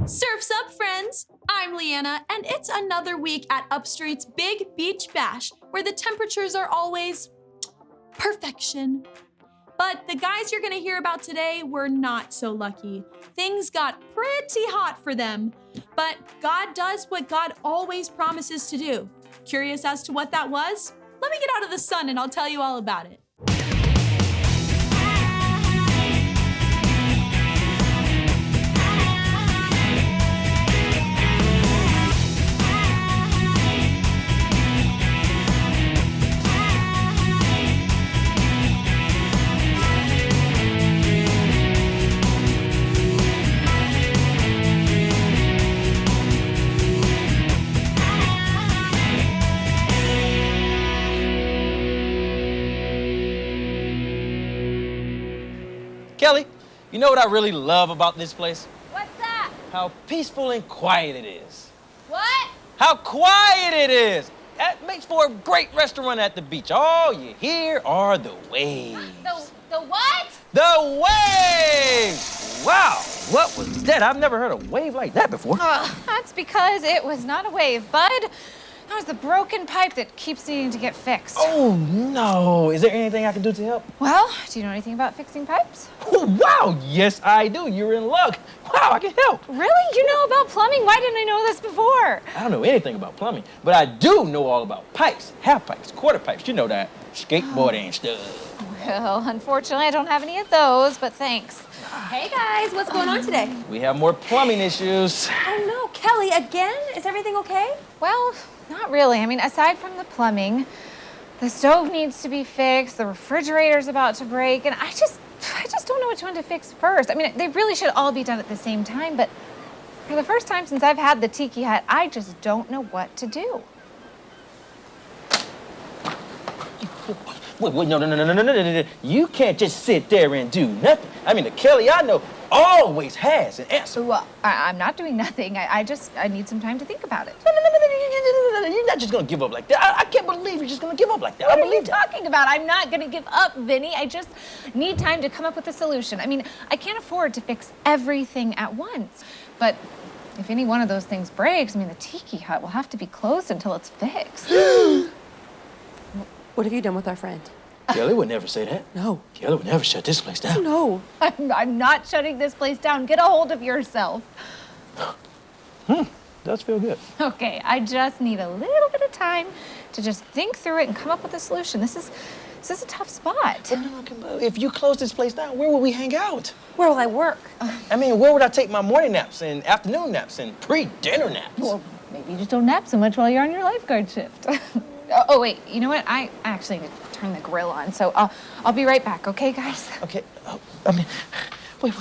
Surf's up, friends! I'm Leanna, and it's another week at UpStreet's Big Beach Bash, where the temperatures are always perfection. But the guys you're gonna hear about today were not so lucky. Things got pretty hot for them. But God does what God always promises to do. Curious as to what that was? Let me get out of the sun and I'll tell you all about it. Kelly, you know what I really love about this place? What's that? How peaceful and quiet it is. What? How quiet it is! That makes for a great restaurant at the beach. All you hear are the waves. The what? The waves! Wow, what was that? I've never heard a wave like that before. That's because it was not a wave, bud. That was the broken pipe that keeps needing to get fixed. Oh, no. Is there anything I can do to help? Well, do you know anything about fixing pipes? Oh, wow, yes, I do. You're in luck. Wow, I can help. Really? You know about plumbing? Why didn't I know this before? I don't know anything about plumbing, but I do know all about pipes, half pipes, quarter pipes, you know that, skateboarding and stuff. Well, unfortunately, I don't have any of those, but thanks. Hey guys, what's going on today? We have more plumbing issues. Oh no, Kelly, again? Is everything okay? Well, not really. I mean, aside from the plumbing, the stove needs to be fixed, the refrigerator's about to break, and I just don't know which one to fix first. I mean, they really should all be done at the same time, but for the first time since I've had the tiki hut, I just don't know what to do. Wait, no. You can't just sit there and do nothing. I mean, the Kelly I know always has an answer. Well, I'm not doing nothing. I need some time to think about it. No, you're not just gonna give up like that. I can't believe you're just gonna give up like that. What I are you believe that. talking about? I'm not gonna give up, Vinny. I just need time to come up with a solution. I mean, I can't afford to fix everything at once. But if any one of those things breaks, I mean, the tiki hut will have to be closed until it's fixed. What have you done with our friend? Kelly would never say that. No. Kelly would never shut this place down. No. I'm not shutting this place down. Get a hold of yourself. Does feel good. Okay, I just need a little bit of time to just think through it and come up with a solution. This is a tough spot. But no, if you close this place down, where will we hang out? Where will I work? I mean, where would I take my morning naps and afternoon naps and pre-dinner naps? Well, maybe you just don't nap so much while you're on your lifeguard shift. Oh, wait, you know what? I actually need to turn the grill on, so I'll be right back, okay, guys? Okay, wait.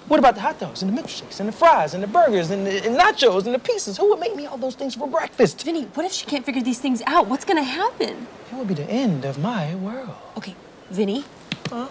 What about the hot dogs and the milkshakes and the fries and the burgers and the nachos and the pizzas? Who would make me all those things for breakfast? Vinny, what if she can't figure these things out? What's gonna happen? It would be the end of my world. Okay, Vinny. Huh?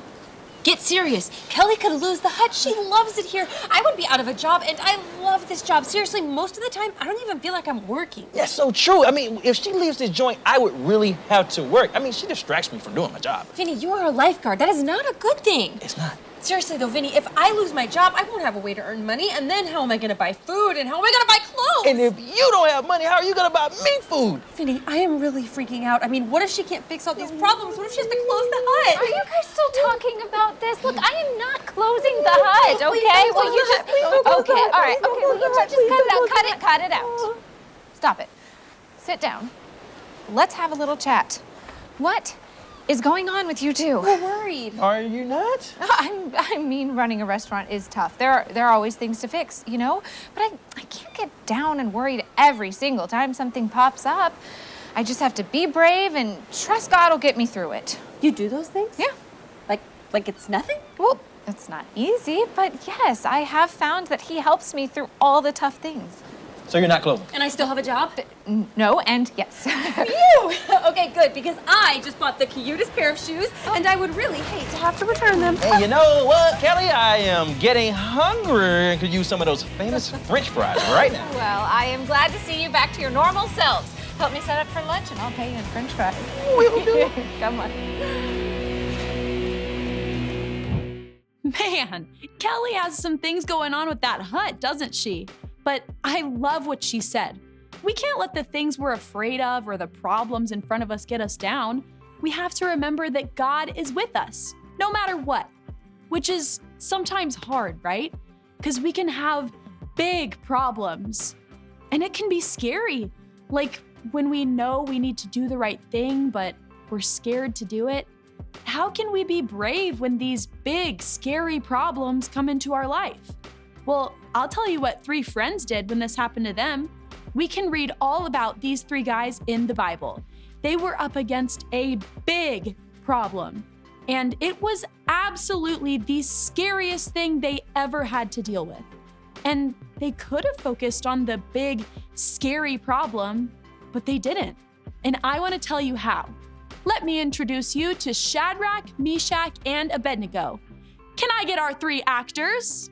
Get serious. Kelly could lose the hut. She loves it here. I would be out of a job, and I love this job. Seriously, most of the time, I don't even feel like I'm working. That's so true. I mean, if she leaves this joint, I would really have to work. I mean, she distracts me from doing my job. Vinny, you are a lifeguard. That is not a good thing. It's not. Seriously though, Vinny, if I lose my job, I won't have a way to earn money, and then how am I gonna buy food, and how am I gonna buy clothes? And if you don't have money, how are you gonna buy me food? Vinny, I am really freaking out. I mean, what if she can't fix all these problems? What if she has to close the hut? Are you guys still talking about this? Look, I am not closing the hut, okay? Well, you just... Okay, all right, okay, well, you just cut it out. Cut it out. Stop it. Sit down. Let's have a little chat. What is going on with you two? We're worried. Are you not? I mean, running a restaurant is tough. There are always things to fix, you know? But I can't get down and worried every single time something pops up. I just have to be brave and trust God will get me through it. You do those things? Yeah. Like it's nothing? Well, it's not easy, but yes, I have found that he helps me through all the tough things. So you're not closing? And I still have a job? No, and yes. Phew! Okay, good, because I just bought the cutest pair of shoes, and I would really hate to have to return them. Hey, you know what, Kelly? I am getting hungry and could use some of those famous French fries right now. Well, I am glad to see you back to your normal selves. Help me set up for lunch, and I'll pay you in French fries. Will do. Come on. Man, Kelly has some things going on with that hut, doesn't she? But I love what she said. We can't let the things we're afraid of or the problems in front of us get us down. We have to remember that God is with us, no matter what, which is sometimes hard, right? Because we can have big problems, and it can be scary. Like when we know we need to do the right thing, but we're scared to do it. How can we be brave when these big, scary problems come into our life? Well, I'll tell you what 3 friends did when this happened to them. We can read all about these 3 guys in the Bible. They were up against a big problem, and it was absolutely the scariest thing they ever had to deal with. And they could have focused on the big, scary problem, but they didn't. And I want to tell you how. Let me introduce you to Shadrach, Meshach, and Abednego. Can I get our 3 actors?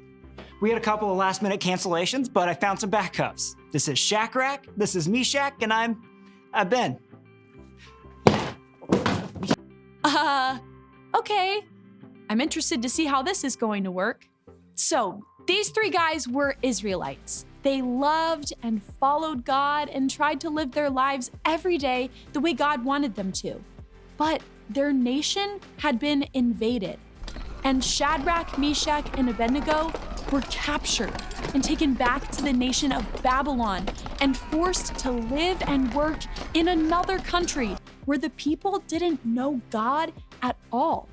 We had a couple of last-minute cancellations, but I found some backups. This is Shadrach, this is Meshach, and I'm Ben. Okay. I'm interested to see how this is going to work. So, these 3 guys were Israelites. They loved and followed God and tried to live their lives every day the way God wanted them to. But their nation had been invaded, and Shadrach, Meshach, and Abednego were captured and taken back to the nation of Babylon and forced to live and work in another country where the people didn't know God at all.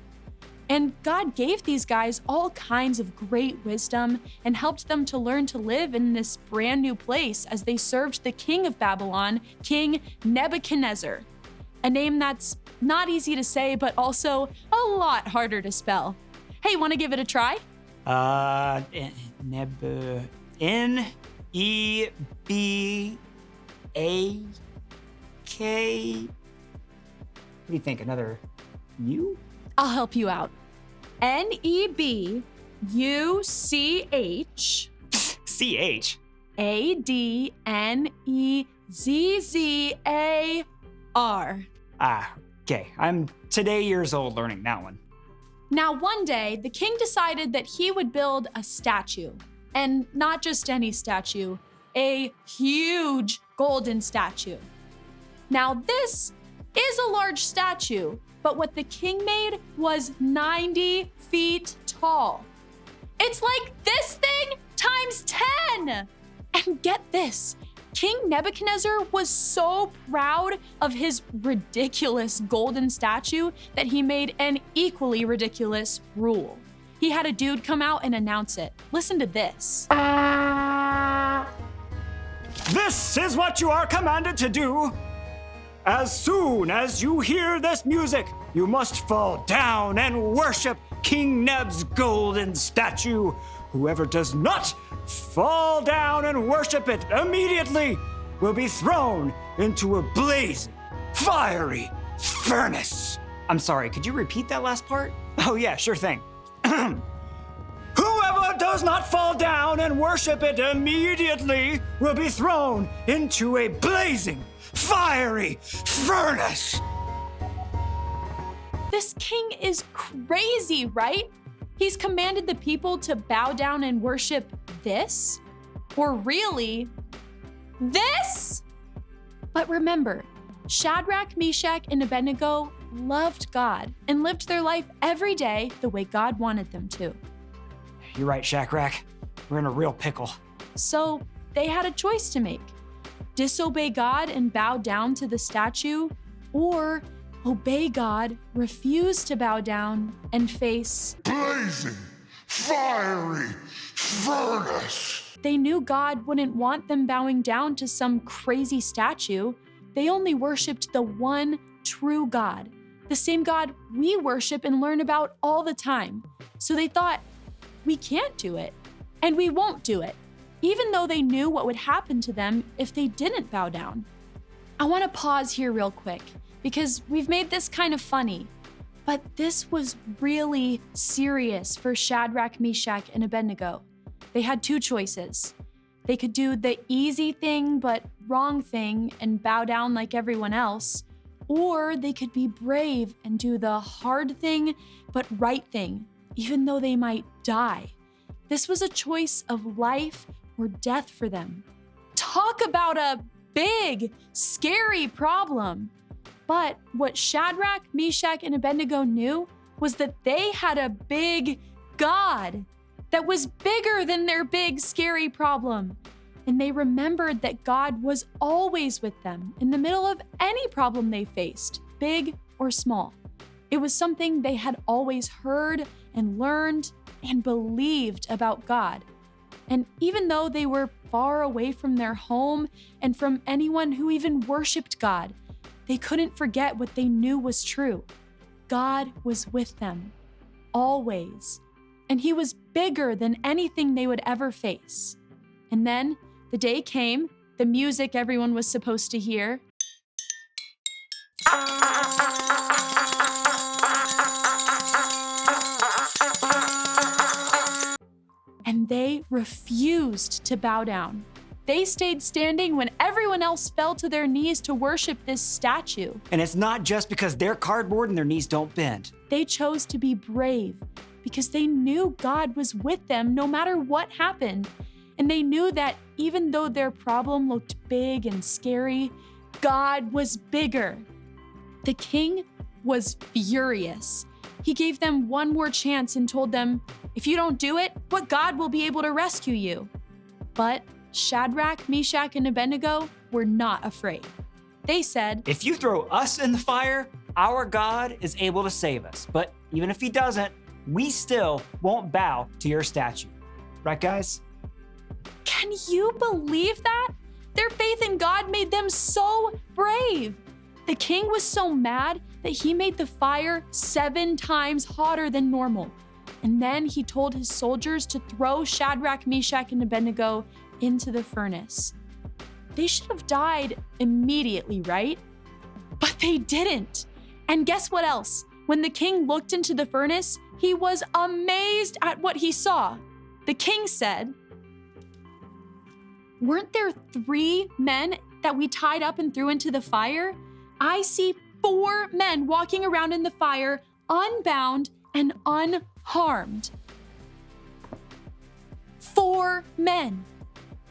And God gave these guys all kinds of great wisdom and helped them to learn to live in this brand new place as they served the king of Babylon, King Nebuchadnezzar. A name that's not easy to say, but also a lot harder to spell. Hey, want to give it a try? N-E-B-A-K. What do you think? Another U? I'll help you out. N-E-B-U-C-H. C-H. A-D-N-E-Z-Z-A-R. Okay. I'm today years old learning that one. Now, one day, the king decided that he would build a statue. And not just any statue, a huge golden statue. Now, this is a large statue, but what the king made was 90 feet tall. It's like this thing times 10! And get this, King Nebuchadnezzar was so proud of his ridiculous golden statue that he made an equally ridiculous rule. He had a dude come out and announce it. Listen to this. This is what you are commanded to do. As soon as you hear this music, you must fall down and worship King Neb's golden statue. Whoever does not fall down and worship it immediately will be thrown into a blazing, fiery furnace. I'm sorry, could you repeat that last part? Oh yeah, sure thing. Whoever does not fall down and worship it immediately will be thrown into a blazing, fiery furnace. This king is crazy, right? He's commanded the people to bow down and worship this? Or really, this? But remember, Shadrach, Meshach, and Abednego loved God and lived their life every day the way God wanted them to. You're right, Shadrach. We're in a real pickle. So they had a choice to make. Disobey God and bow down to the statue, or obey God, refuse to bow down, and face blazing, fiery furnace. They knew God wouldn't want them bowing down to some crazy statue. They only worshiped the one true God, the same God we worship and learn about all the time. So they thought, we can't do it, and we won't do it, even though they knew what would happen to them if they didn't bow down. I want to pause here real quick, because we've made this kind of funny, but this was really serious for Shadrach, Meshach, and Abednego. They had 2 choices. They could do the easy thing but wrong thing and bow down like everyone else, or they could be brave and do the hard thing but right thing even though they might die. This was a choice of life or death for them. Talk about a big, scary problem. But what Shadrach, Meshach, and Abednego knew was that they had a big God that was bigger than their big, scary problem. And they remembered that God was always with them in the middle of any problem they faced, big or small. It was something they had always heard and learned and believed about God. And even though they were far away from their home and from anyone who even worshiped God, they couldn't forget what they knew was true. God was with them, always. And he was bigger than anything they would ever face. And then the day came, the music everyone was supposed to hear. And they refused to bow down. They stayed standing when everyone else fell to their knees to worship this statue. And it's not just because they're cardboard and their knees don't bend. They chose to be brave because they knew God was with them no matter what happened. And they knew that even though their problem looked big and scary, God was bigger. The king was furious. He gave them one more chance and told them, if you don't do it, but God will be able to rescue you. But Shadrach, Meshach, and Abednego were not afraid. They said, if you throw us in the fire, our God is able to save us. But even if he doesn't, we still won't bow to your statue. Right, guys? Can you believe that? Their faith in God made them so brave. The king was so mad that he made the fire 7 times hotter than normal. And then he told his soldiers to throw Shadrach, Meshach, and Abednego into the furnace. They should have died immediately, right? But they didn't. And guess what else? When the king looked into the furnace, he was amazed at what he saw. The king said, weren't there 3 men that we tied up and threw into the fire? I see 4 men walking around in the fire, unbound and unharmed. 4 men.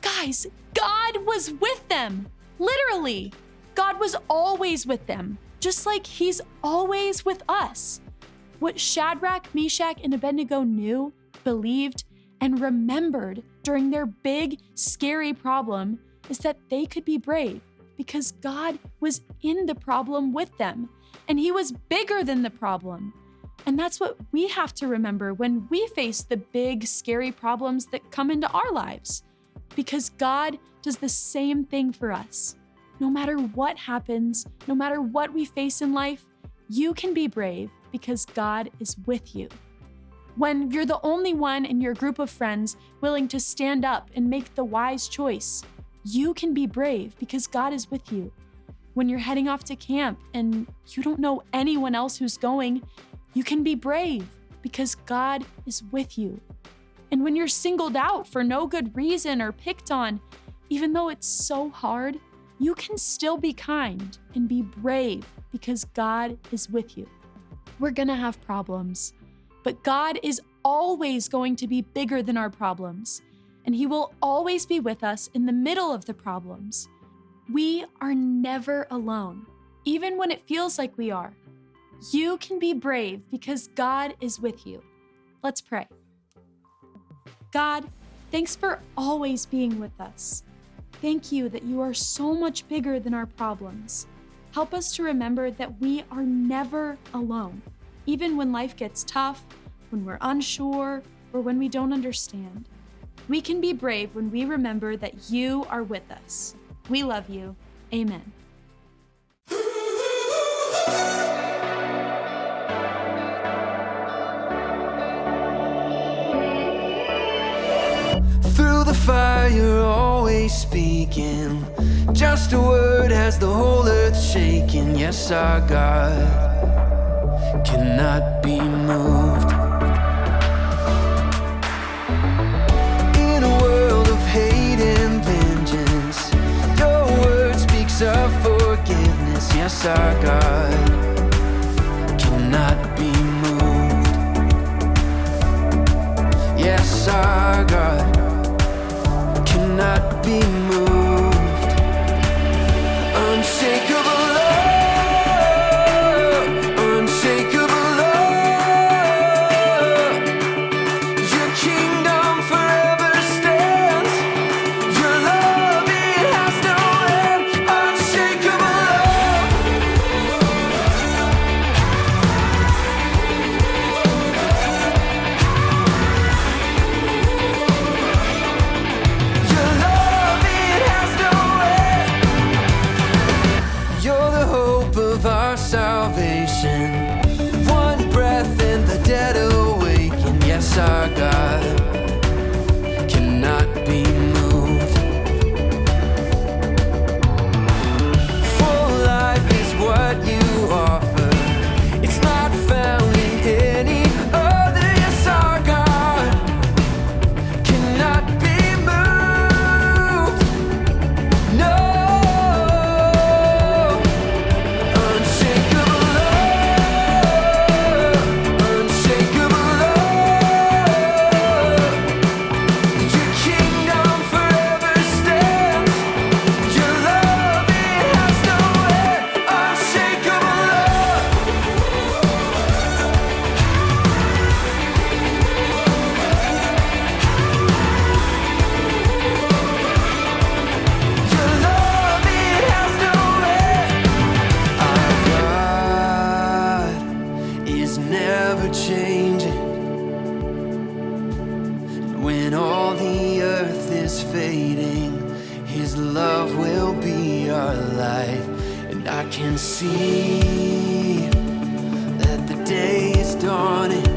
Guys, God was with them. Literally, God was always with them, just like he's always with us. What Shadrach, Meshach, and Abednego knew, believed, and remembered during their big, scary problem is that they could be brave because God was in the problem with them, and he was bigger than the problem. And that's what we have to remember when we face the big, scary problems that come into our lives. Because God does the same thing for us. No matter what happens, no matter what we face in life, you can be brave because God is with you. When you're the only one in your group of friends willing to stand up and make the wise choice, you can be brave because God is with you. When you're heading off to camp and you don't know anyone else who's going, you can be brave because God is with you. And when you're singled out for no good reason or picked on, even though it's so hard, you can still be kind and be brave because God is with you. We're gonna have problems, but God is always going to be bigger than our problems, and he will always be with us in the middle of the problems. We are never alone, even when it feels like we are. You can be brave because God is with you. Let's pray. God, thanks for always being with us. Thank you that you are so much bigger than our problems. Help us to remember that we are never alone, even when life gets tough, when we're unsure, or when we don't understand. We can be brave when we remember that you are with us. We love you. Amen. Through the fire, you're always speaking. Just a word has the whole earth shaking. Yes, our God cannot be moved. In a world of hate and vengeance, your word speaks of forgiveness. Yes, our God cannot be moved. be moved. Unshakable love, unshakable love. Your kingdom forever stands. Your love, it has no end. Unshakable love. Your love, it has no end. You're the hope of our salvation. One breath and the dead awaken. Yes, our God cannot be moved. Full life is what you offer. It's not found in any other. Yes, our God cannot be moved. No. Unshakable love, unshakable love. Your kingdom forever stands. Your love, it has no end. Unshakable love. Your love, it has no end. Our God is never changing. When all the earth is fading, His love will be our light. And I can see that the day is dawning.